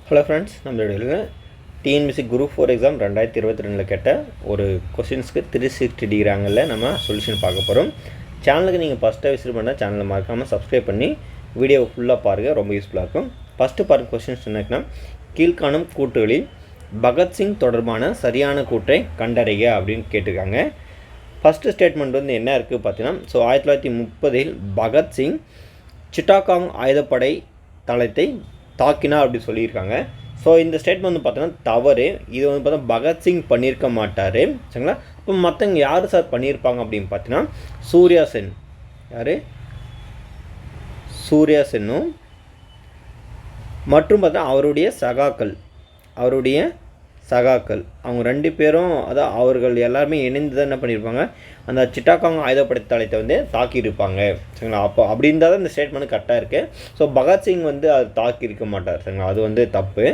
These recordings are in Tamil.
ஹலோ ஃப்ரெண்ட்ஸ், நம்மளோட டிஎன்பிஎஸ்சி குரூப் 4 எக்ஸாம் 2022 கேட்ட ஒரு கொஸ்டின்ஸ்க்கு 360 டிகிரி ஆங்கிளில் நம்ம சொல்யூஷன் பார்க்க போகிறோம். சேனலுக்கு நீங்கள் ஃபஸ்ட்டாக விசிட் பண்ணால் சேனலை மறக்காமல் சப்ஸ்கிரைப் பண்ணி வீடியோவை ஃபுல்லாக பாருங்கள், ரொம்ப யூஸ்ஃபுல்லாக இருக்கும். ஃபஸ்ட்டு பாருங்கள் கொஸ்டின்ஸ் என்னன்னா, கீழ்காணும் கூற்றுகளில் பகத்சிங் தொடர்பான சரியான கூற்றை கண்டறிக அப்படின்னு கேட்டிருக்காங்க. ஃபஸ்ட்டு ஸ்டேட்மெண்ட் வந்து என்ன இருக்குது பார்த்தீங்கன்னா, 1930 பகத்சிங் சிட்டாகாங் ஆயுதப்படை தளத்தை தாக்கினா அப்படி சொல்லியிருக்காங்க. ஸோ இந்த ஸ்டேட்மெண்ட் வந்து பார்த்தீங்கன்னா தவறு. இது வந்து பார்த்தா பகத்சிங் பண்ணியிருக்க மாட்டார், சரிங்களா. இப்போ மற்றவங்க யார் சார் பண்ணியிருப்பாங்க அப்படின்னு பார்த்தீங்கன்னா, சூர்யா சென். யார்? சூர்யா சென்னும் மற்றும் பார்த்தா அவருடைய சகாக்கள் அவங்க ரெண்டு பேரும், அதான் அவர்கள் எல்லாருமே இணைந்து தான் என்ன பண்ணியிருப்பாங்க, அந்த சிட்டாகாங் ஆயுதப்படை தளத்தை வந்து தாக்கியிருப்பாங்க, சரிங்களா. அப்போ அப்படி இருந்தால் தான் இந்த ஸ்டேட்மெண்ட் கரெக்டாக இருக்குது. ஸோ பகத்சிங் வந்து அது தாக்கியிருக்க மாட்டார், சரிங்களா. அது வந்து தப்பு.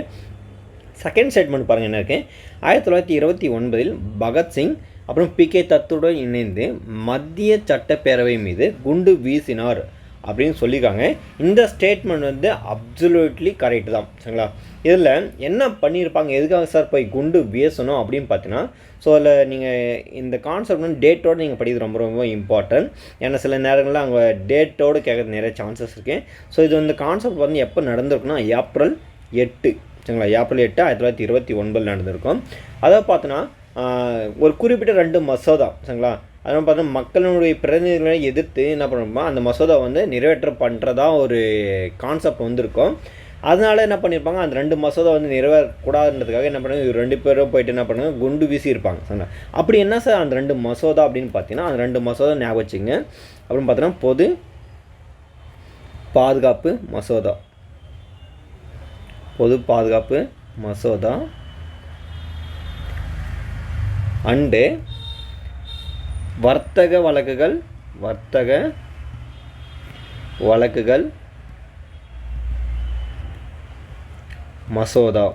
செகண்ட் ஸ்டேட்மெண்ட் பாருங்கள் என்ன இருக்குது. 1929 பகத்சிங் அப்புறம் PK தத்துடன் இணைந்து மத்திய சட்டப்பேரவை மீது குண்டு வீசினார் அப்படின்னு சொல்லியிருக்காங்க. இந்த ஸ்டேட்மெண்ட் வந்து அப்சல்யூட்லி கரெக்ட் தான், சரிங்களா. இதில் என்ன பண்ணியிருப்பாங்க, எதுக்காக சார் போய் குண்டு வீசணும் அப்படின்னு பார்த்தீங்கன்னா, ஸோ அதில் நீங்கள் இந்த கான்செப்ட் வந்து டேட்டோடு நீங்கள் படிக்கிறது ரொம்ப ரொம்ப இம்பார்ட்டன்ட். ஏன்னா சில நேரங்களில் அவங்க டேட்டோடு கேட்குறது நிறைய சான்சஸ் இருக்குது. ஸோ இது வந்து கான்செப்ட் வந்து எப்போ நடந்திருக்குன்னா ஏப்ரல் 8, சரிங்களா. ஏப்ரல் 8, 1929 நடந்திருக்கும். அதை பார்த்தோன்னா ஒரு குறிப்பிட்ட 2 மசோதா, சரிங்களா. அதனால் பார்த்தா மக்களுடைய பிரதிநிதிகளை எதிர்த்து என்ன பண்ணணுமா, அந்த மசோதா வந்து நிறைவேற்ற பண்ணுறதா ஒரு கான்செப்ட் வந்திருக்கும். அதனால் என்ன பண்ணியிருப்பாங்க, அந்த 2 மசோதா வந்து நிறைவேறக்கூடாதுன்றதுக்காக என்ன பண்ணுவாங்க, இவர் 2 பேரும் போயிட்டு என்ன பண்ணுவாங்க, குண்டு வீசியிருப்பாங்க, சரிங்களா. அப்படி என்ன சார் அந்த 2 மசோதா அப்படின்னு பார்த்தீங்கன்னா, அந்த 2 மசோதா ஞாபகம் வச்சுங்க. அப்படின்னு பார்த்தீங்கன்னா பொது பாதுகாப்பு மசோதா அண்டு வர்த்தக வழக்குகள் மசோதா.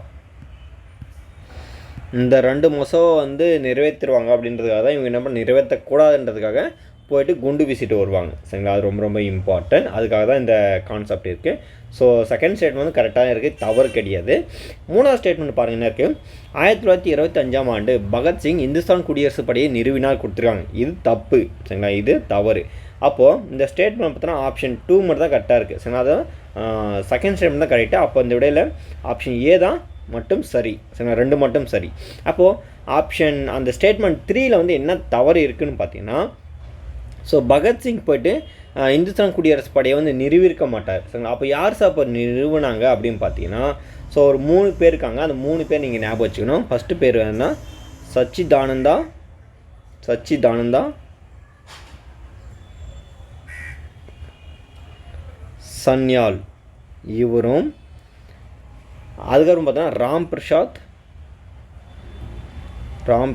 இந்த 2 மசோதா வந்து நிறைவேற்றுவாங்க அப்படின்றதுக்காக தான் இவங்க என்ன பண்ண, நிறைவேற்றக்கூடாதுன்றதுக்காக போயிட்டு குண்டு வீசிட்டு வருவாங்க, சரிங்களா. அது ரொம்ப ரொம்ப இம்பார்ட்டன்ட். அதுக்காக தான் இந்த கான்செப்ட் இருக்குது. ஸோ செகண்ட் ஸ்டேட்மெண்ட் வந்து கரெக்டாக இருக்குது, தவறு கிடையாது. மூணாவது ஸ்டேட்மெண்ட் பாருங்கள் என்ன இருக்குது. 1925ஆம் ஆண்டு பகத்சிங் இந்துஸ்தான் குடியரசு படையை நிறுவினார் கொடுத்துருக்காங்க. இது தப்பு, சரிங்களா. இது தவறு. அப்போது இந்த ஸ்டேட்மெண்ட் பார்த்தோன்னா ஆப்ஷன் 2 மட்டும் தான் கரெக்டாக இருக்குது, சரிங்களா. அதான் செகண்ட் ஸ்டேட்மெண்ட் தான் கரெக்டாக. அப்போ இந்த விடையில் ஆப்ஷன் ஏ தான் மட்டும் சரி, சரிங்களா. 2 மட்டும் சரி. அப்போது ஆப்ஷன் அந்த ஸ்டேட்மெண்ட் 3ல் வந்து என்ன தவறு இருக்குதுன்னு பார்த்தீங்கன்னா, ஸோ பகத்சிங் போய்ட்டு இந்துஸ்தான் குடியரசு படையை வந்து நிறுவிருக்க மாட்டார், சரிங்களா. அப்போ யார் சார் இப்போ நிறுவனாங்க அப்படின்னு பார்த்தீங்கன்னா, ஸோ ஒரு 3 பேர் இருக்காங்க. அந்த 3 பேர் நீங்கள் ஞாபகம் வச்சுக்கணும். ஃபஸ்ட்டு பேர் வேணுன்னா சச்சிதானந்தா சன்யால், இவரும். அதுக்கப்புறம் பார்த்தோன்னா ராம்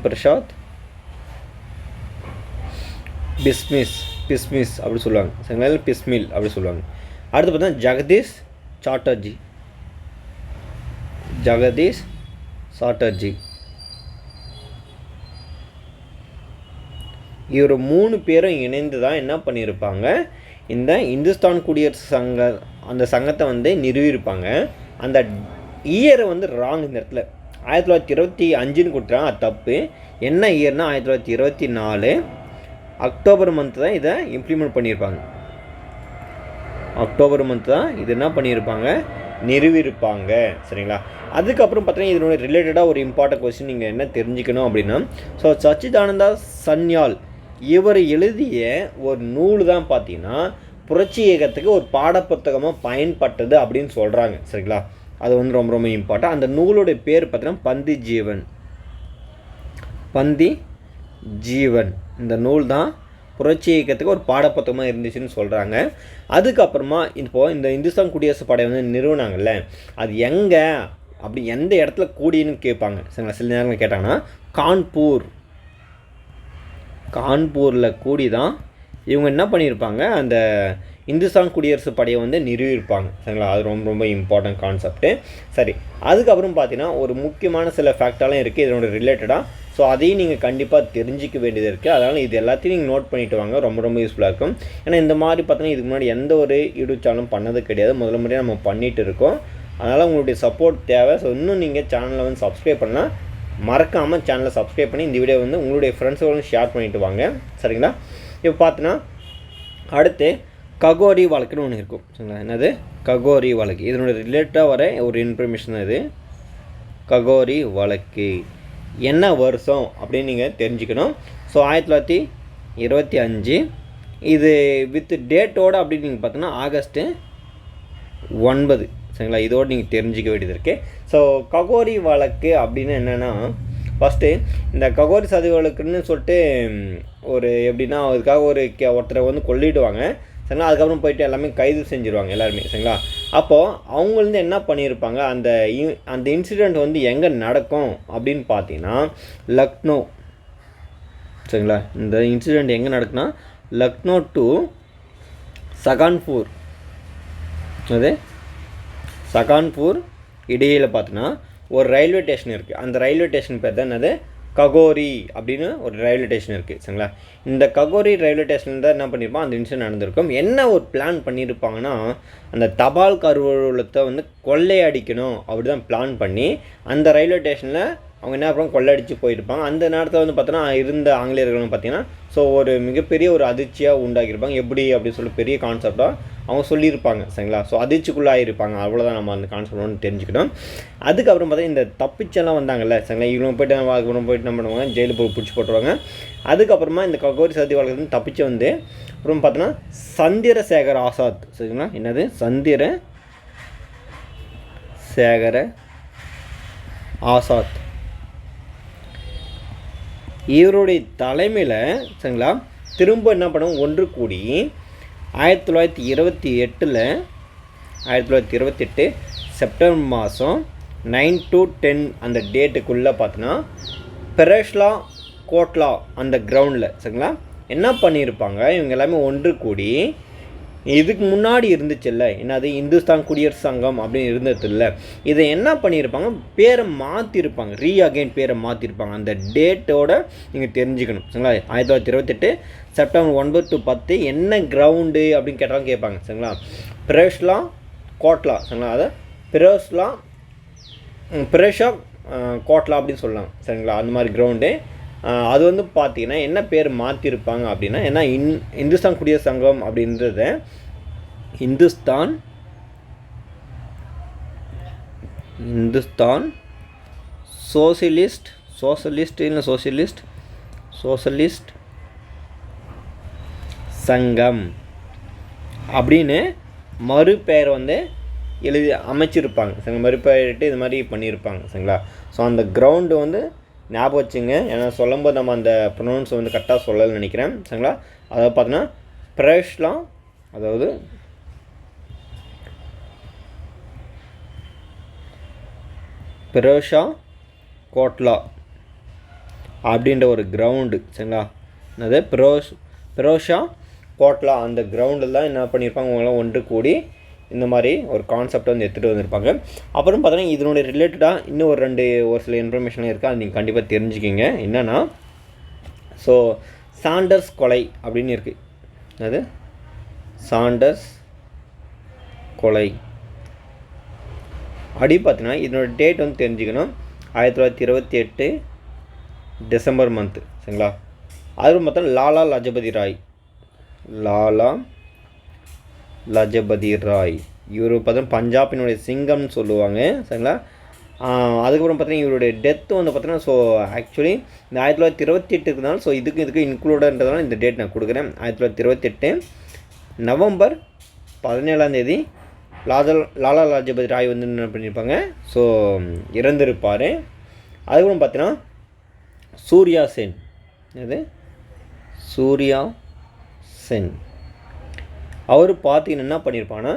பிரசாத் பிஸ்மிஸ் அப்படி சொல்லுவாங்க, சரிங்களா. பிஸ்மில் அப்படி சொல்லுவாங்க. அடுத்து பார்த்தா ஜெகதீஷ் சாட்டர்ஜி. இவர் 3 பேரும் இணைந்து தான் என்ன பண்ணியிருப்பாங்க, இந்த இந்துஸ்தான் குடியரசு அந்த சங்கத்தை வந்து நிறுவியிருப்பாங்க. அந்த இயரை வந்து ராங் இந்த இடத்துல 1925ன்னு கொடுத்துறாங்க, அது தப்பு. என்ன இயர்னா 1924 அக்டோபர் மந்த் தான் இதை இம்ப்ளிமெண்ட் பண்ணியிருப்பாங்க. அக்டோபர் மந்த் தான் இது என்ன பண்ணியிருப்பாங்க, நிறுவியிருப்பாங்க, சரிங்களா. அதுக்கப்புறம் பார்த்தீங்கன்னா இதனோட ரிலேட்டடாக ஒரு இம்பார்ட்டன்ட் கொஸ்டின் நீங்கள் என்ன தெரிஞ்சுக்கணும் அப்படின்னா, ஸோ சச்சிதானந்தா சன்யால் இவர் எழுதிய ஒரு நூல் தான் பார்த்தீங்கன்னா புரட்சி இயக்கத்துக்கு ஒரு பாடப்புத்தகமாக பயன்பட்டது அப்படின்னு சொல்கிறாங்க, சரிங்களா. அது வந்து ரொம்ப ரொம்ப இம்பார்ட்டன்ட். அந்த நூலோடைய பேர் பார்த்தீங்கன்னா பந்தி ஜீவன். இந்த நூல் தான் புரட்சி இயக்கத்துக்கு ஒரு பாடப்புத்தகமாக இருந்துச்சுன்னு சொல்கிறாங்க. அதுக்கப்புறமா இப்போது இந்த இந்துஸ்தான் குடியரசு படை வந்து நிறுவனாங்கல்ல, அது எங்கே அப்படி எந்த இடத்துல கூடின்னு கேட்பாங்க, சரிங்களா. சில நேரங்கள் கேட்டாங்கன்னா கான்பூரில் கூடி தான் இவங்க என்ன பண்ணியிருப்பாங்க, அந்த இந்துஸ்தான் குடியரசு படையை வந்து நிறுவியிருப்பாங்க, சரிங்களா. அது ரொம்ப ரொம்ப இம்பார்ட்டன்ட் கான்செப்ட்டு. சரி, அதுக்கப்புறம் பார்த்தீங்கன்னா ஒரு முக்கியமான சில ஃபேக்டெல்லாம் இருக்குது இதனோட ரிலேட்டடாக. ஸோ அதையும் நீங்கள் கண்டிப்பாக தெரிஞ்சிக்க வேண்டியது இருக்குது. அதனால் இது எல்லாத்தையும் நீங்கள் நோட் பண்ணிவிட்டு வாங்க, ரொம்ப ரொம்ப யூஸ்ஃபுல்லாக இருக்கும். ஏன்னா இந்த மாதிரி பார்த்தீங்கன்னா இதுக்கு முன்னாடி எந்த ஒரு யூடியூப் சேனலும் பண்ணது கிடையாது, முதல்ல முறையாக நம்ம பண்ணிகிட்டு இருக்கோம். அதனால் உங்களுடைய சப்போர்ட் தேவை. ஸோ இன்னும் நீங்கள் சேனலை வந்து சப்ஸ்கிரைப் பண்ணால் மறக்காமல் சேனலை சப்ஸ்கிரைப் பண்ணி இந்த வீடியோ வந்து உங்களுடைய ஃப்ரெண்ட்ஸோடு ஷேர் பண்ணிவிட்டு வாங்க. சரிங்களா? இப்போ பார்த்தீங்கன்னா அடுத்து ககோரி வழக்குன்னு ஒன்று இருக்கும். சரிங்களா? என்னது ககோரி வழக்கு? இதனுடைய ரிலேட்டடாக வர ஒரு இன்ஃபர்மேஷன் இது. ககோரி வழக்கு என்ன வருஷம் அப்படின்னு நீங்கள் தெரிஞ்சுக்கணும். ஸோ 1925. இது வித் டேட்டோடு அப்படின்னு நீங்கள் பார்த்தீங்கன்னா August 9. சரிங்களா? இதோடு நீங்கள் தெரிஞ்சிக்க வேண்டியது இருக்குது. ஸோ ககோரி வழக்கு அப்படின்னு என்னென்னா, ஃபஸ்ட்டு இந்த ககோரி சதி வழக்குன்னு சொல்லிட்டு ஒரு எப்படின்னா அதுக்காக ஒருத்தரை வந்து கொல்லிடுவாங்க. சரிங்களா? அதுக்கப்புறம் போயிட்டு எல்லாமே கைது செஞ்சுருவாங்க எல்லாருமே. சரிங்களா? அப்போது அவங்க வந்து என்ன பண்ணியிருப்பாங்க, அந்த இன்சிடெண்ட் வந்து எங்கே நடக்கும் அப்படின்னு பார்த்தீங்கன்னா லக்னோ. சரிங்களா? இந்த இன்சிடெண்ட் எங்கே நடக்குன்னா லக்னோ டு சகான்பூர். அது சகான்பூர் இடையில் பார்த்தீங்கன்னா ஒரு ரயில்வே ஸ்டேஷன் இருக்குது. அந்த ரயில்வே ஸ்டேஷன் பேர் தான் என்னது ககோரி அப்படின்னு ஒரு ரயில்வே ஸ்டேஷன் இருக்குது. சரிங்களா? இந்த ககோரி ரயில்வே ஸ்டேஷன் தான் என்ன பண்ணியிருப்பான் அந்த இன்சிடென்ட் நடந்திருக்கும். என்ன ஒரு பிளான் பண்ணியிருப்பாங்கன்னா, அந்த தபால் கருவூலத்தை வந்து கொள்ளையடிக்கணும் அப்படி தான் பிளான் பண்ணி அந்த ரயில்வே ஸ்டேஷனில் அவங்க என்ன பண்ணுவாங்க, கொள்ளையடிச்சு போயிருப்பாங்க. அந்த நேரத்தில் வந்து பார்த்தோன்னா இருந்த ஆங்கிலேயர்களும் பார்த்தீங்கன்னா ஸோ ஒரு மிகப்பெரிய ஒரு அதிர்ச்சியாக உண்டாக்கியிருப்பாங்க. எப்படி அப்படின்னு சொல்லி பெரிய கான்செப்டாக அவங்க சொல்லியிருப்பாங்க. சரிங்களா? ஸோ அதிர்ச்சிக்குள்ளாகிருப்பாங்க. அவ்வளோதான் நம்ம அந்த கான்செப்ட் ஒன்று தெரிஞ்சுக்கணும். அதுக்கப்புறம் பார்த்தீங்கன்னா இந்த தப்பிச்செல்லாம் வந்தாங்கல்ல. சரிங்களா? இவங்க போய்ட்டு அதுக்கப்புறம் போய்ட்டு என்ன பண்ணுவாங்க, ஜெயிலு போய் பிடிச்சி போட்டுருவாங்க. அதுக்கப்புறமா இந்த ககோரி சதி வழக்கு தப்பிச்சு வந்து அப்புறம் பார்த்தோன்னா சந்திரசேகர் ஆசாத். சரிங்களா? என்னது சந்திரசேகர ஆசாத் இவருடைய தலைமையில் சரிங்களா திரும்ப என்ன பண்ணுவோம் ஒன்று கூடி 1928 செப்டம்பர் மாதம் 9 to 10 அந்த டேட்டுக்குள்ளே பார்த்தோன்னா பெரேஷ்லா கோட்லா அந்த கிரவுண்டில் சரிங்களா என்ன பண்ணியிருப்பாங்க, இவங்க எல்லாமே ஒன்று கூடி இதுக்கு முன்னாடி இருந்துச்சுல்ல என்னது இந்துஸ்தான் குடியரசு சங்கம் அப்படின்னு இருந்தது இல்லை, இதை என்ன பண்ணியிருப்பாங்க பேரை மாற்றிருப்பாங்க, அகைன் பேரை மாற்றிருப்பாங்க. அந்த டேட்டோட நீங்கள் தெரிஞ்சுக்கணும். சரிங்களா? 1928 செப்டம்பர் 9 to 10 என்ன கிரவுண்டு அப்படின்னு கேட்டாலும் கேட்பாங்க. சரிங்களா? பெரேஷ்லா கோட்லா. சரிங்களா? அதை பெரேஷா கோட்லா அப்படின்னு சொல்லலாம். சரிங்களா? அந்த மாதிரி கிரவுண்டு அது வந்து பார்த்தீங்கன்னா என்ன பேர் மாற்றிருப்பாங்க அப்படின்னா, ஏன்னா இந்துஸ்தான் குடியரசு சங்கம் அப்படின்றத இந்துஸ்தான் சோசியலிஸ்ட் சங்கம் அப்படின்னு மறுபெயர் வந்து அமைச்சிருப்பாங்க. சரிங்களா? மறுபெயரிட்டு இது மாதிரி பண்ணியிருப்பாங்க. சரிங்களா? ஸோ அந்த கிரவுண்டு வந்து ஞாபகம் வச்சுங்க. ஏன்னா சொல்லும்போது நம்ம அந்த ப்ரொனவுன்ஸ் வந்து கரெக்டாக சொல்லலைன்னு நினைக்கிறேன். சரிங்களா? அதாவது பார்த்தீங்கன்னா பெரேஷ்லா அதாவது பெரோஷா கோட்லா அப்படின்ற ஒரு கிரவுண்டு. சரிங்களா? அது பெரோஷா கோட்லா அந்த கிரவுண்டில் தான் என்ன பண்ணியிருப்பாங்க, அவங்களாம் ஒன்று கூடி இந்த மாதிரி ஒரு கான்செப்டை வந்து எடுத்துகிட்டு வந்திருப்பாங்க. அப்புறம் பார்த்தீங்கன்னா இதனுடைய ரிலேட்டடாக இன்னும் ஒரு சில இன்ஃபர்மேஷன் இருக்குது, அது நீங்கள் கண்டிப்பாக தெரிஞ்சுக்கிங்க. என்னென்னா ஸோ சாண்டர்ஸ் கொலை அப்படின்னு இருக்குது. அது சாண்டர்ஸ் கொலை அப்படி பார்த்தீங்கன்னா இதனோட டேட் வந்து தெரிஞ்சுக்கணும். 1928 டிசம்பர் மந்த்து. சரிங்களா? அதுவும் பார்த்தா லாலா லஜபதி ராய் இவர் பார்த்தா பஞ்சாபினுடைய சிங்கம்னு சொல்லுவாங்க. சரிங்களா? அதுக்கப்புறம் பார்த்தீங்கன்னா இவருடைய டெத்து வந்து பார்த்தீங்கன்னா ஸோ ஆக்சுவலி இந்த 1928 இருக்குனால ஸோ இதுக்கு இன்க்ளூடன்றதுனால இந்த டேட் நான் கொடுக்குறேன். 1928 நவம்பர் 17 லாலா லஜபதி ராய் வந்து என்ன பண்ணியிருப்பாங்க, ஸோ இறந்திருப்பார். அதுக்கப்புறம் பார்த்தீங்கன்னா சூர்யா சென் அவர் பார்த்தீங்கன்னா என்ன பண்ணியிருப்பாங்கன்னா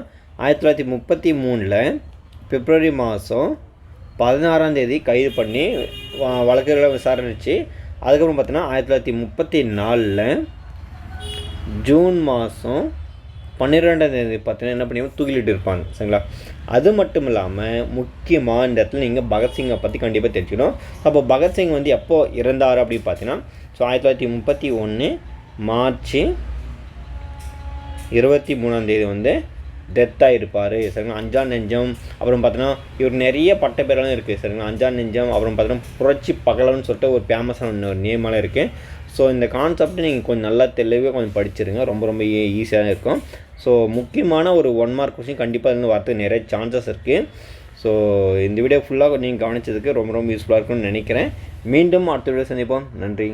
1933 பிப்ரவரி மாதம் 16 கைது பண்ணி வழக்குகளை விசாரணிச்சு அதுக்கப்புறம் பார்த்தீங்கன்னா 1934 ஜூன் மாதம் 12 பார்த்தீங்கன்னா என்ன பண்ணி தூக்கிலிட்டு இருப்பாங்க. சரிங்களா? அது மட்டும் இல்லாமல் முக்கியமாக இந்த இடத்துல நீங்கள் பகத்சிங்கை பற்றி கண்டிப்பாக தெரிஞ்சுக்கணும். அப்போ பகத்சிங் வந்து எப்போ இறந்தார் அப்படின்னு பார்த்தீங்கன்னா ஸோ 1931 மார்ச் 23 வந்து டெத்தாக இருப்பார் சரிங்களா. அஞ்சான் நெஞ்சம், அப்புறம் பார்த்தோன்னா இவர் நிறைய பட்ட பேரெல்லாம் இருக்குது சரிங்களா. அஞ்சான் நெஞ்சம், அப்புறம் பார்த்தோன்னா புரட்சி பகலன்னு சொல்லிட்டு ஒரு ஃபேமஸான ஒரு நேமெல்லாம் இருக்குது. ஸோ இந்த கான்செப்ட் நீங்கள் கொஞ்சம் நல்லா தெளிவாக கொஞ்சம் படிச்சிருங்க, ரொம்ப ரொம்ப ஈஸியாக இருக்கும். ஸோ முக்கியமான ஒரு 1 மார்க் கொஸ்டின் கண்டிப்பாக இருந்து வரதுக்கு நிறைய சான்சஸ் இருக்குது. ஸோ இந்த வீடியோ ஃபுல்லாக நீங்கள் கவனித்ததுக்கு ரொம்ப ரொம்ப யூஸ்ஃபுல்லாக இருக்கும்னு நினைக்கிறேன். மீண்டும் அடுத்த வீடியோ சந்திப்போம். நன்றி.